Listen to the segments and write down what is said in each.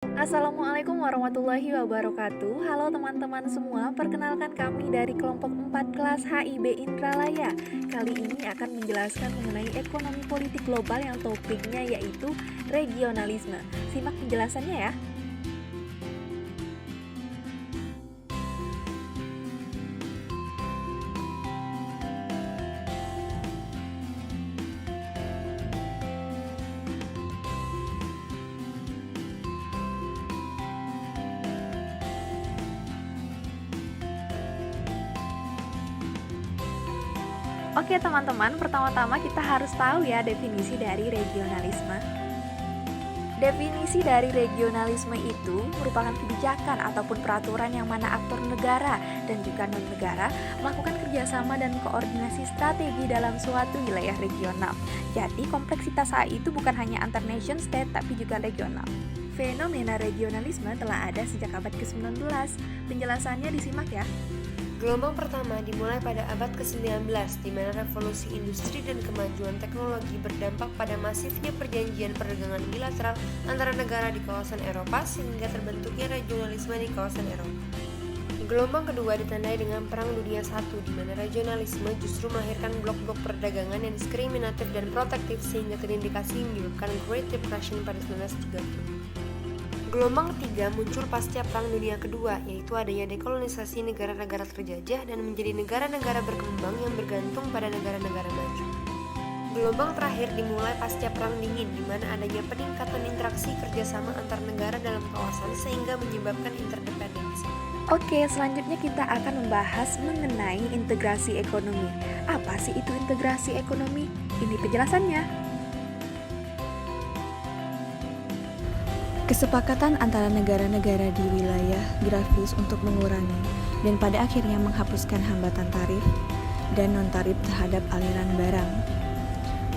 Assalamualaikum warahmatullahi wabarakatuh. Halo teman-teman semua, perkenalkan kami dari kelompok 4 kelas HIB Indralaya. Kali ini akan menjelaskan mengenai ekonomi politik global yang topiknya yaitu regionalisme. Simak penjelasannya ya. Oke teman-teman, pertama-tama kita harus tahu ya definisi dari regionalisme. Definisi dari regionalisme itu merupakan kebijakan ataupun peraturan yang mana aktor negara dan juga non-negara melakukan kerjasama dan koordinasi strategi dalam suatu wilayah regional. Jadi kompleksitas HI itu bukan hanya antar nation state tapi juga regional. Fenomena regionalisme telah ada sejak abad ke-19. Penjelasannya disimak ya. Gelombang pertama dimulai pada abad ke-19, di mana revolusi industri dan kemajuan teknologi berdampak pada masifnya perjanjian perdagangan bilateral antara negara di kawasan Eropa sehingga terbentuknya regionalisme di kawasan Eropa. Gelombang kedua ditandai dengan Perang Dunia I, di mana regionalisme justru melahirkan blok-blok perdagangan yang diskriminatif dan protektif sehingga terindikasi menyebabkan Great Depression pada 1930. Gelombang ketiga muncul pasca Perang Dunia Kedua, yaitu adanya dekolonisasi negara-negara terjajah dan menjadi negara-negara berkembang yang bergantung pada negara-negara maju. Gelombang terakhir dimulai pasca Perang Dingin, di mana adanya peningkatan interaksi kerjasama antar negara dalam kawasan sehingga menyebabkan interdependensi. Oke, selanjutnya kita akan membahas mengenai integrasi ekonomi. Apa sih itu integrasi ekonomi? Ini penjelasannya. Kesepakatan antara negara-negara di wilayah geografis untuk mengurangi dan pada akhirnya menghapuskan hambatan tarif dan non-tarif terhadap aliran barang.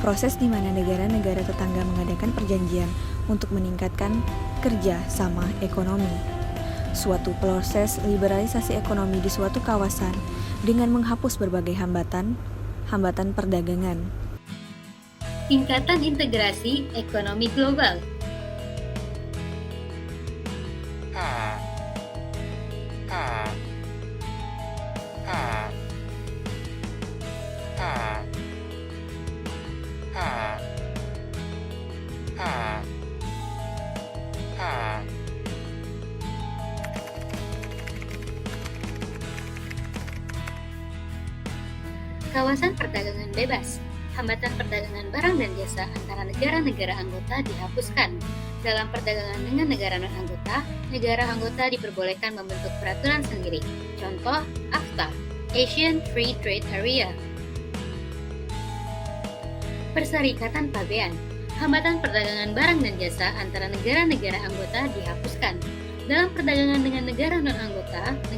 Proses di mana negara-negara tetangga mengadakan perjanjian untuk meningkatkan kerja sama ekonomi. Suatu proses liberalisasi ekonomi di suatu kawasan dengan menghapus berbagai hambatan perdagangan. Tingkatan integrasi ekonomi global. Kawasan perdagangan bebas. Hambatan perdagangan barang dan jasa antara negara-negara anggota dihapuskan. Dalam perdagangan dengan negara non-anggota, negara anggota diperbolehkan membentuk peraturan sendiri. Contoh, AFTA, Asian Free Trade Area. Perserikatan pabean. Hambatan perdagangan barang dan jasa antara negara-negara anggota dihapuskan. Dalam perdagangan dengan negara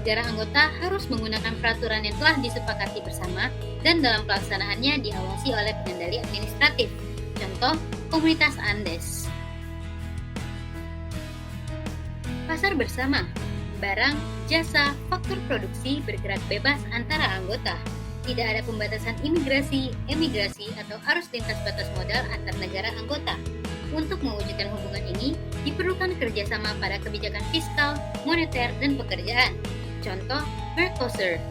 negara anggota harus menggunakan peraturan yang telah disepakati bersama dan dalam pelaksanaannya diawasi oleh pengendali administratif. Contoh, Komunitas Andes. Pasar bersama. Barang, jasa, faktor produksi bergerak bebas antara anggota. Tidak ada pembatasan imigrasi, emigrasi, atau arus lintas batas modal antar negara anggota. Untuk mewujudkan hubungan ini, diperlukan kerjasama pada kebijakan fiskal, moneter, dan pekerjaan. Contoh, Mercosur.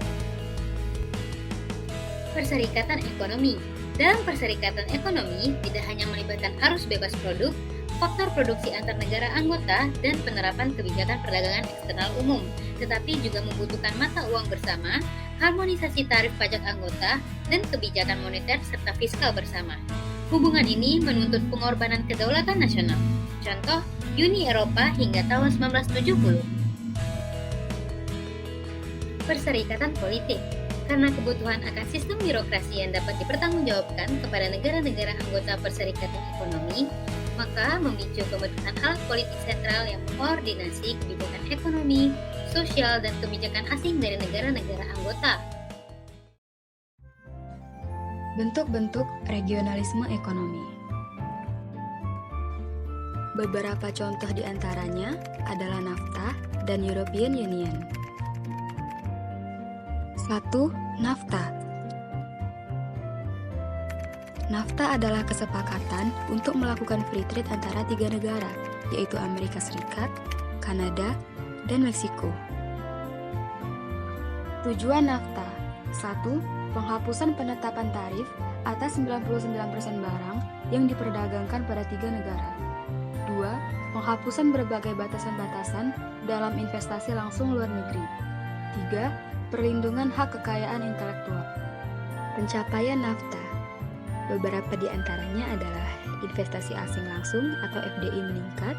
Perserikatan ekonomi. Dalam perserikatan ekonomi, tidak hanya melibatkan arus bebas produk, faktor produksi antar negara anggota, dan penerapan kebijakan perdagangan eksternal umum, tetapi juga membutuhkan mata uang bersama, harmonisasi tarif pajak anggota, dan kebijakan moneter serta fiskal bersama. Hubungan ini menuntut pengorbanan kedaulatan nasional. Contoh, Uni Eropa hingga tahun 1970. Perserikatan politik. Karena kebutuhan akan sistem birokrasi yang dapat dipertanggungjawabkan kepada negara-negara anggota perserikatan ekonomi, maka memicu pembentukan alat politik sentral yang mengkoordinasi kebijakan ekonomi, sosial, dan kebijakan asing dari negara-negara anggota. Bentuk-bentuk regionalisme ekonomi. Beberapa contoh di antaranya adalah NAFTA dan European Union. 1. NAFTA. NAFTA adalah kesepakatan untuk melakukan free trade antara tiga negara, yaitu Amerika Serikat, Kanada, dan Meksiko. Tujuan NAFTA: 1. Penghapusan penetapan tarif atas 99% barang yang diperdagangkan pada 3 negara. 2. Penghapusan berbagai batasan-batasan dalam investasi langsung luar negeri. 3. Perlindungan hak kekayaan intelektual. Pencapaian NAFTA. Beberapa di antaranya adalah investasi asing langsung atau FDI meningkat,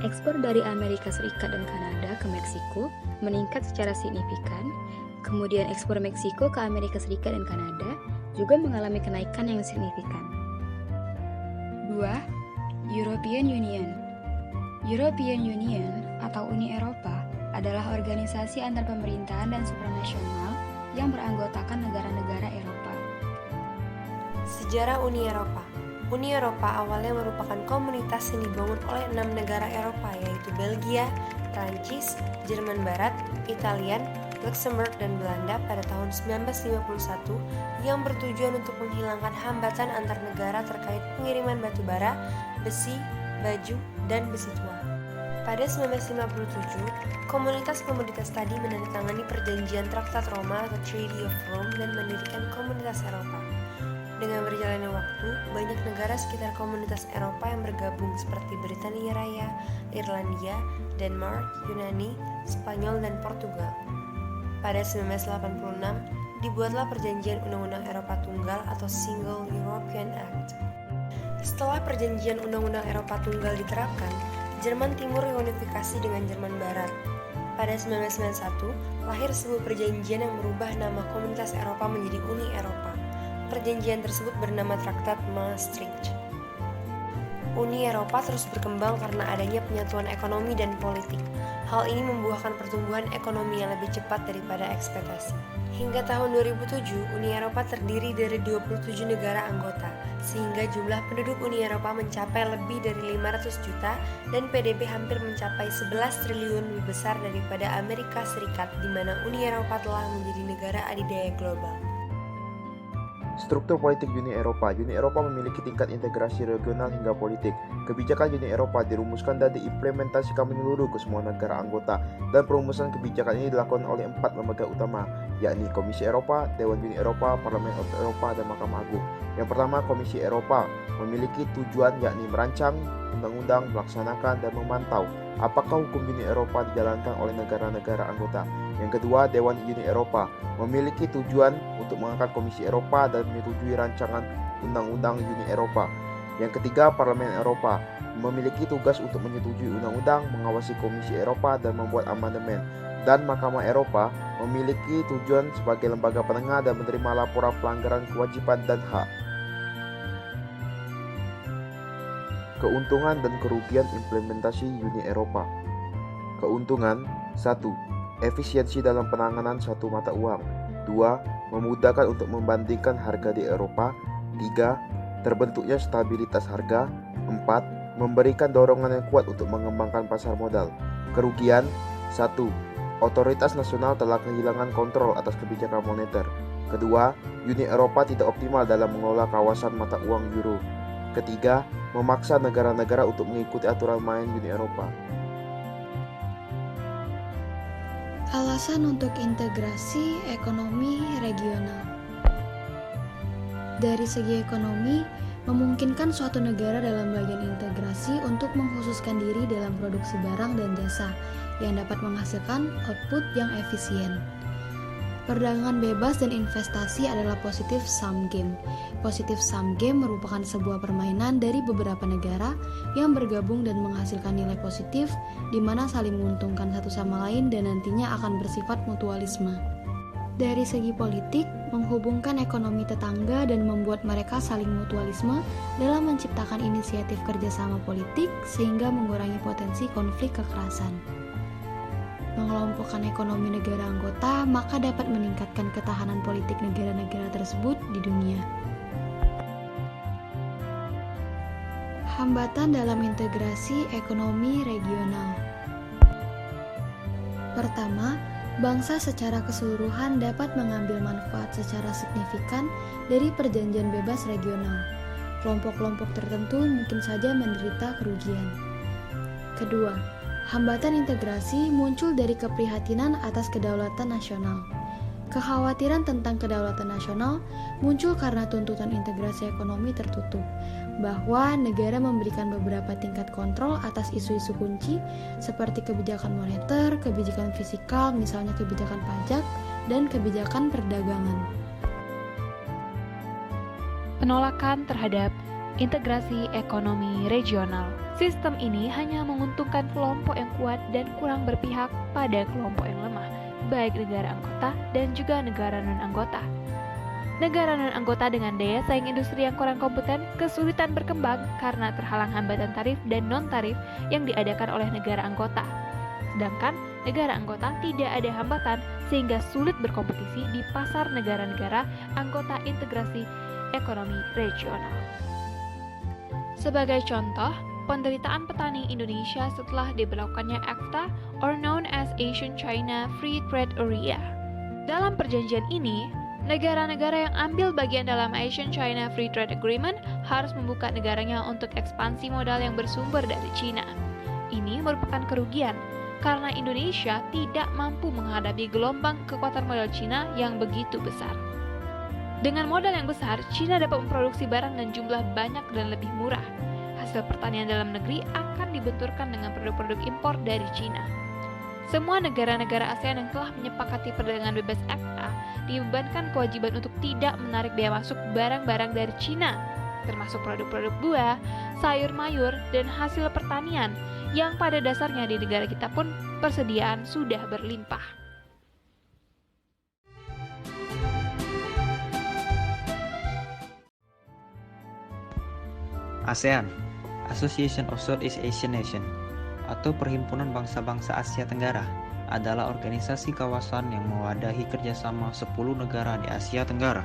ekspor dari Amerika Serikat dan Kanada ke Meksiko meningkat secara signifikan, kemudian ekspor Meksiko ke Amerika Serikat dan Kanada juga mengalami kenaikan yang signifikan. 2. European Union. European Union atau Uni Eropa adalah organisasi antar pemerintahan dan supranasional yang beranggotakan negara-negara Eropa. Sejarah Uni Eropa. Uni Eropa awalnya merupakan komunitas yang dibangun oleh 6 negara Eropa, yaitu Belgia, Prancis, Jerman Barat, Italia, Luxembourg, dan Belanda pada tahun 1951 yang bertujuan untuk menghilangkan hambatan antar negara terkait pengiriman batu bara, besi, baju, dan besi tua. Pada 1957, komunitas-komunitas tadi menandatangani perjanjian Traktat Roma atau Treaty of Rome dan mendirikan komunitas Eropa. Dengan berjalannya waktu, banyak negara sekitar komunitas Eropa yang bergabung seperti Britania Raya, Irlandia, Denmark, Yunani, Spanyol, dan Portugal. Pada 1986, dibuatlah Perjanjian Undang-Undang Eropa Tunggal atau Single European Act. Setelah Perjanjian Undang-Undang Eropa Tunggal diterapkan, Jerman Timur reunifikasi dengan Jerman Barat. Pada 1991, lahir sebuah perjanjian yang merubah nama Komunitas Eropa menjadi Uni Eropa. Perjanjian tersebut bernama Traktat Maastricht. Uni Eropa terus berkembang karena adanya penyatuan ekonomi dan politik. Hal ini membuahkan pertumbuhan ekonomi yang lebih cepat daripada ekspektasi. Hingga tahun 2007, Uni Eropa terdiri dari 27 negara anggota, sehingga jumlah penduduk Uni Eropa mencapai lebih dari 500 juta dan PDB hampir mencapai 11 triliun lebih besar daripada Amerika Serikat, di mana Uni Eropa telah menjadi negara adidaya global. Struktur politik Uni Eropa. Uni Eropa memiliki tingkat integrasi regional hingga politik. Kebijakan Uni Eropa dirumuskan dan diimplementasikan menyeluruh ke semua negara anggota, dan perumusan kebijakan ini dilakukan oleh 4 lembaga utama, yakni Komisi Eropa, Dewan Uni Eropa, Parlemen Eropa, dan Mahkamah Agung. Yang pertama, Komisi Eropa memiliki tujuan yakni merancang undang-undang, melaksanakan, dan memantau apakah hukum Uni Eropa dijalankan oleh negara-negara anggota. Yang kedua, Dewan Uni Eropa memiliki tujuan untuk mengangkat Komisi Eropa dan menyetujui rancangan undang-undang Uni Eropa. Yang ketiga, Parlemen Eropa memiliki tugas untuk menyetujui undang-undang, mengawasi Komisi Eropa, dan membuat amandemen. Dan Mahkamah Eropa memiliki tujuan sebagai lembaga penengah dan menerima laporan pelanggaran kewajiban dan hak. Keuntungan dan kerugian implementasi Uni Eropa. Keuntungan: 1. Efisiensi dalam penanganan satu mata uang. 2. Memudahkan untuk membandingkan harga di Eropa. 3. Terbentuknya stabilitas harga. 4. Memberikan dorongan yang kuat untuk mengembangkan pasar modal. Kerugian: 1. Otoritas nasional telah kehilangan kontrol atas kebijakan moneter. Kedua, Uni Eropa tidak optimal dalam mengelola kawasan mata uang euro. Ketiga, memaksa negara-negara untuk mengikuti aturan main Uni Eropa. Alasan untuk integrasi ekonomi regional. Dari segi ekonomi, memungkinkan suatu negara dalam bagian integrasi untuk mengkhususkan diri dalam produksi barang dan jasa yang dapat menghasilkan output yang efisien. Perdagangan bebas dan investasi adalah positive sum game. Positive sum game merupakan sebuah permainan dari beberapa negara yang bergabung dan menghasilkan nilai positif, di mana saling menguntungkan satu sama lain dan nantinya akan bersifat mutualisme. Dari segi politik, menghubungkan ekonomi tetangga dan membuat mereka saling mutualisme dalam menciptakan inisiatif kerjasama politik sehingga mengurangi potensi konflik kekerasan. Mengelompokkan ekonomi negara anggota, maka dapat meningkatkan ketahanan politik negara-negara tersebut di dunia. Hambatan dalam integrasi ekonomi regional. Pertama, bangsa secara keseluruhan dapat mengambil manfaat secara signifikan dari perjanjian bebas regional. Kelompok-kelompok tertentu mungkin saja menderita kerugian. Kedua, hambatan integrasi muncul dari keprihatinan atas kedaulatan nasional. Kekhawatiran tentang kedaulatan nasional muncul karena tuntutan integrasi ekonomi tertutup, bahwa negara memberikan beberapa tingkat kontrol atas isu-isu kunci seperti kebijakan moneter, kebijakan fiskal, misalnya kebijakan pajak, dan kebijakan perdagangan. Penolakan terhadap integrasi ekonomi regional. Sistem ini hanya menguntungkan kelompok yang kuat dan kurang berpihak pada kelompok yang lemah, baik negara anggota dan juga negara non-anggota. Negara non-anggota dengan daya saing industri yang kurang kompeten kesulitan berkembang karena terhalang hambatan tarif dan non-tarif yang diadakan oleh negara anggota. Sedangkan negara anggota tidak ada hambatan sehingga sulit berkompetisi di pasar negara-negara anggota integrasi ekonomi regional. Sebagai contoh, penderitaan petani Indonesia setelah diberlakukannya ACTA or known as Asian-China Free Trade Area. Dalam perjanjian ini, negara-negara yang ambil bagian dalam Asian-China Free Trade Agreement harus membuka negaranya untuk ekspansi modal yang bersumber dari China. Ini merupakan kerugian karena Indonesia tidak mampu menghadapi gelombang kekuatan modal China yang begitu besar. Dengan modal yang besar, China dapat memproduksi barang dan jumlah banyak dan lebih murah. Hasil pertanian dalam negeri akan dibenturkan dengan produk-produk impor dari China. Semua negara-negara ASEAN yang telah menyepakati perdagangan bebas ACTA dibebankan kewajiban untuk tidak menarik bea masuk barang-barang dari China, termasuk produk-produk buah, sayur mayur, dan hasil pertanian, yang pada dasarnya di negara kita pun persediaan sudah berlimpah. ASEAN, Association of Southeast Asian Nations, atau Perhimpunan Bangsa-Bangsa Asia Tenggara, adalah organisasi kawasan yang mewadahi kerjasama 10 negara di Asia Tenggara.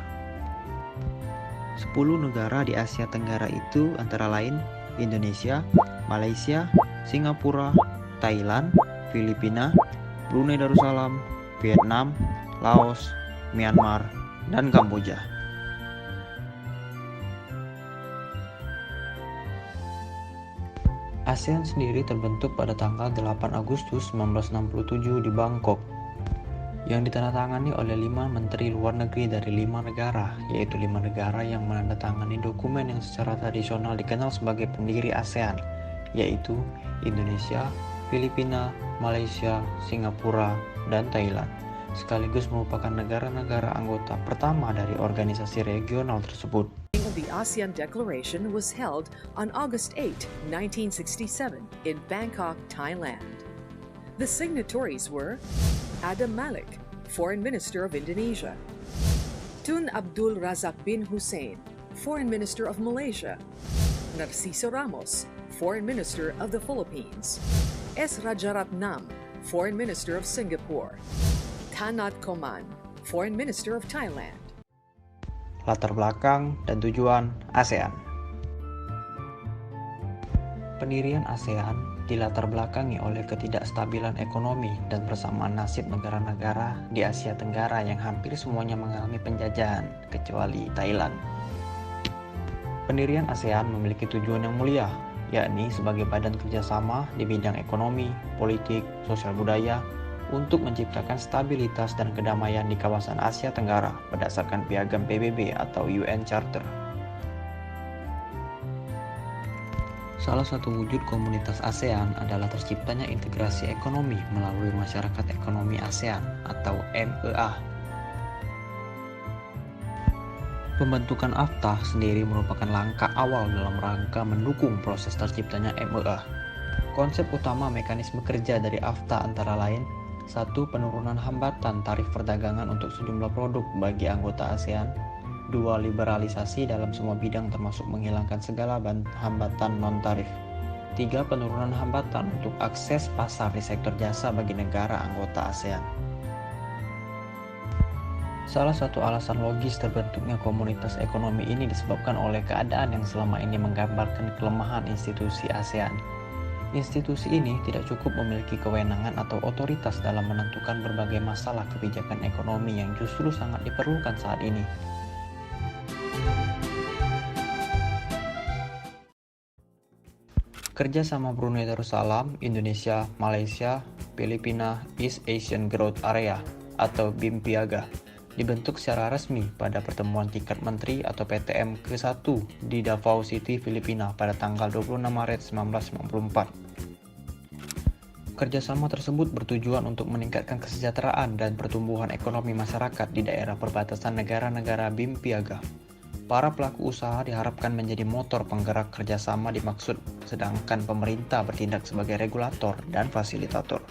10 negara di Asia Tenggara itu antara lain Indonesia, Malaysia, Singapura, Thailand, Filipina, Brunei Darussalam, Vietnam, Laos, Myanmar, dan Kamboja. ASEAN sendiri terbentuk pada tanggal 8 Agustus 1967 di Bangkok, yang ditandatangani oleh 5 menteri luar negeri dari 5 negara, yaitu 5 negara yang menandatangani dokumen yang secara tradisional dikenal sebagai pendiri ASEAN, yaitu Indonesia, Filipina, Malaysia, Singapura, dan Thailand, sekaligus merupakan negara-negara anggota pertama dari organisasi regional tersebut. The ASEAN Declaration was held on August 8, 1967 in Bangkok, Thailand. The signatories were Adam Malik, Foreign Minister of Indonesia; Tun Abdul Razak bin Hussein, Foreign Minister of Malaysia; Narciso Ramos, Foreign Minister of the Philippines; S. Rajaratnam, Foreign Minister of Singapore; Tanat Koman, Foreign Minister of Thailand. Latar belakang dan tujuan ASEAN. Pendirian ASEAN dilatar belakangi oleh ketidakstabilan ekonomi dan persamaan nasib negara-negara di Asia Tenggara yang hampir semuanya mengalami penjajahan, kecuali Thailand. Pendirian ASEAN memiliki tujuan yang mulia, yakni sebagai badan kerjasama di bidang ekonomi, politik, sosial budaya, untuk menciptakan stabilitas dan kedamaian di kawasan Asia Tenggara berdasarkan piagam PBB atau UN Charter. Salah satu wujud komunitas ASEAN adalah terciptanya integrasi ekonomi melalui Masyarakat Ekonomi ASEAN atau MEA. Pembentukan AFTA sendiri merupakan langkah awal dalam rangka mendukung proses terciptanya MEA. Konsep utama mekanisme kerja dari AFTA antara lain: 1. Penurunan hambatan tarif perdagangan untuk sejumlah produk bagi anggota ASEAN. 2. Liberalisasi dalam semua bidang termasuk menghilangkan segala hambatan non-tarif. 3. Penurunan hambatan untuk akses pasar di sektor jasa bagi negara anggota ASEAN. Salah satu alasan logis terbentuknya komunitas ekonomi ini disebabkan oleh keadaan yang selama ini menggambarkan kelemahan institusi ASEAN. Institusi ini tidak cukup memiliki kewenangan atau otoritas dalam menentukan berbagai masalah kebijakan ekonomi yang justru sangat diperlukan saat ini. Kerjasama Brunei Darussalam, Indonesia, Malaysia, Filipina East Asian Growth Area atau BIMPIAGA dibentuk secara resmi pada pertemuan tingkat menteri atau PTM ke-1 di Davao City, Filipina pada tanggal 26 Maret 1994. Kerjasama tersebut bertujuan untuk meningkatkan kesejahteraan dan pertumbuhan ekonomi masyarakat di daerah perbatasan negara-negara BIMPIAGA. Para pelaku usaha diharapkan menjadi motor penggerak kerjasama dimaksud, sedangkan pemerintah bertindak sebagai regulator dan fasilitator.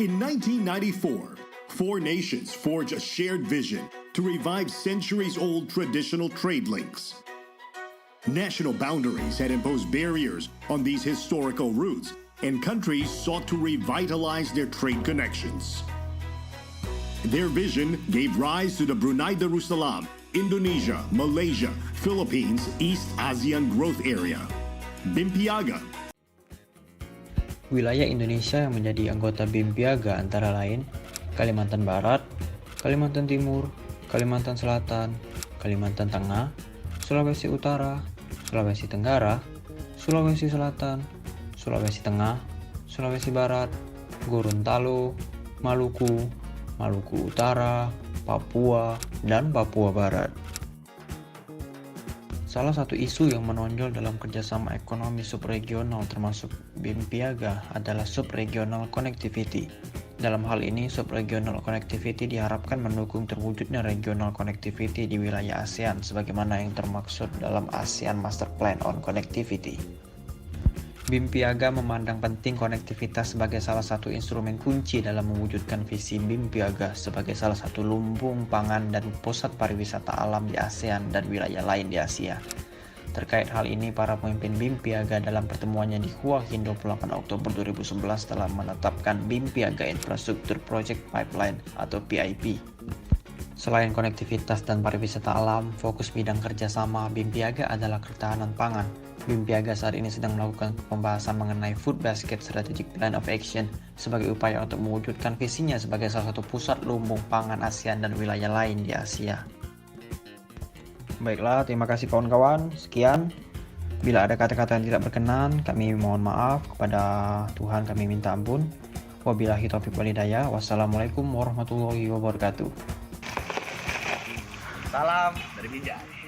In 1994, four nations forged a shared vision to revive centuries-old traditional trade links. National boundaries had imposed barriers on these historical routes, and countries sought to revitalize their trade connections. Their vision gave rise to the Brunei Darussalam, Indonesia, Malaysia, Philippines, East ASEAN Growth Area, BIMPIAGA. Wilayah Indonesia yang menjadi anggota BIMPIAGA antara lain Kalimantan Barat, Kalimantan Timur, Kalimantan Selatan, Kalimantan Tengah, Sulawesi Utara, Sulawesi Tenggara, Sulawesi Selatan, Sulawesi Tengah, Sulawesi Barat, Gorontalo, Maluku, Maluku Utara, Papua, dan Papua Barat. Salah satu isu yang menonjol dalam kerjasama ekonomi subregional termasuk BIMPIAGA adalah subregional connectivity. Dalam hal ini, subregional connectivity diharapkan mendukung terwujudnya regional connectivity di wilayah ASEAN sebagaimana yang termaksud dalam ASEAN Master Plan on Connectivity. BIMPIAGA memandang penting konektivitas sebagai salah satu instrumen kunci dalam mewujudkan visi BIMPIAGA sebagai salah satu lumbung pangan dan pusat pariwisata alam di ASEAN dan wilayah lain di Asia. Terkait hal ini, para pemimpin BIMPIAGA dalam pertemuannya di Hua Hin 28 Oktober 2011 telah menetapkan BIMPIAGA Infrastructure Project Pipeline atau PIP. Selain konektivitas dan pariwisata alam, fokus bidang kerjasama BIMPIAGA adalah ketahanan pangan. BIMPIAGA saat ini sedang melakukan pembahasan mengenai Food Basket Strategic Plan of Action sebagai upaya untuk mewujudkan visinya sebagai salah satu pusat lumbung pangan ASEAN dan wilayah lain di Asia. Baiklah, terima kasih kawan-kawan. Sekian. Bila ada kata-kata yang tidak berkenan, kami mohon maaf. Kepada Tuhan kami minta ampun. Wabillahi taufiq wal hidayah. Wassalamualaikum warahmatullahi wabarakatuh. Salam dari Binjai.